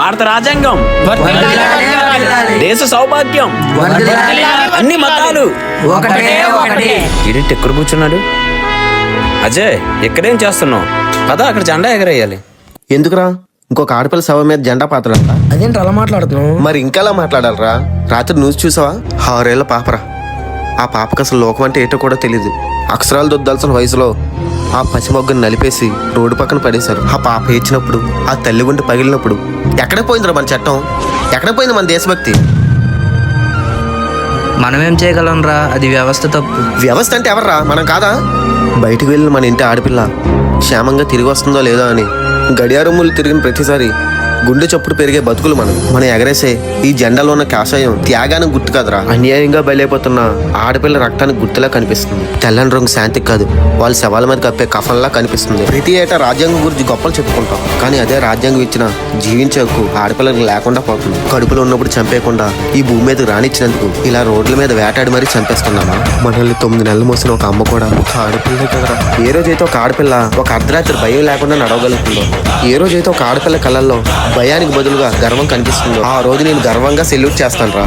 భారత రాజ్యాంగం, దేశ సౌభాగ్యం, అన్ని మతాలు ఇడింటి ఎక్కడ కూర్చున్నాడు? అజయ్, ఇక్కడేం చేస్తున్నావు? పద, అక్కడ జెండా ఎగరేయాలి. ఎందుకురా? ఇంకొక ఆడపిల్ల శవం మీద జెండా పాతడంట. అదేంటి అలా మాట్లాడుతున్నావు? మరి ఇంకెలా మాట్లాడాలరా? రాత్రి న్యూస్ చూసావా? 6 ఏళ్ల పాపరా. ఆ పాపకు అసలు లోకం అంటే ఏంటో కూడా తెలీదు. అక్షరాలు దొద్దాల్సిన వయసులో ఆ పసిమొగ్గను నలిపేసి రోడ్డు పక్కన పడేశారు. ఆ పాప ఏడ్చినప్పుడు, ఆ తల్లి గుండె పగిలినప్పుడు ఎక్కడ పోయిందిరా మన చట్టం? ఎక్కడ పోయింది మన దేశభక్తి? మనమేం చేయగలం రా? అది వ్యవస్థ తప్పు. వ్యవస్థ అంటే ఎవర్రా? మనం కాదా? బయటికి వెళ్ళిన మన ఇంటి ఆడపిల్ల క్షేమంగా తిరిగి వస్తుందో లేదో అని గడియారములు తిరిగిన ప్రతిసారి గుండె చప్పుడు పెరిగే బతుకులు మనం ఎగరేసే ఈ జెండాలో ఉన్న కాషాయం త్యాగానికి గుర్తు కదరా. అన్యాయంగా బయలైపోతున్న ఆడపిల్ల రక్తానికి గుర్తులా కనిపిస్తుంది. తెల్లని రంగు శాంతికి కాదు, వాళ్ళ శవాల మీద కప్పే కఫన్లా కనిపిస్తుంది. ప్రతి ఏటా రాజ్యాంగం గురించి గొప్పలు చెప్పుకుంటాం, కానీ అదే రాజ్యాంగం ఇచ్చిన జీవించే హక్కు ఆడపిల్లకి లేకుండా పోతుంది. కడుపులో ఉన్నప్పుడు చంపేయకుండా ఈ భూమి మీదకి రానిచ్చినందుకు ఇలా రోడ్ల మీద వేటాడి మరీ చంపేస్తున్నామా? మనల్ని 9 నెలలు మోసిన ఒక అమ్మ కూడా ఒక ఆడపిల్లే కదరా. ఏ రోజైతే ఒక ఆడపిల్ల ఒక అర్ధరాత్రి భయం లేకుండా నడవగలుగుతుందో, ఏ రోజైతే ఒక ఆడపిల్ల కళ్ళల్లో భయానికి బదులుగా గర్వం కనిపిస్తుందో, ఆ రోజు నేను గర్వంగా సెల్యూట్ చేస్తాను రా.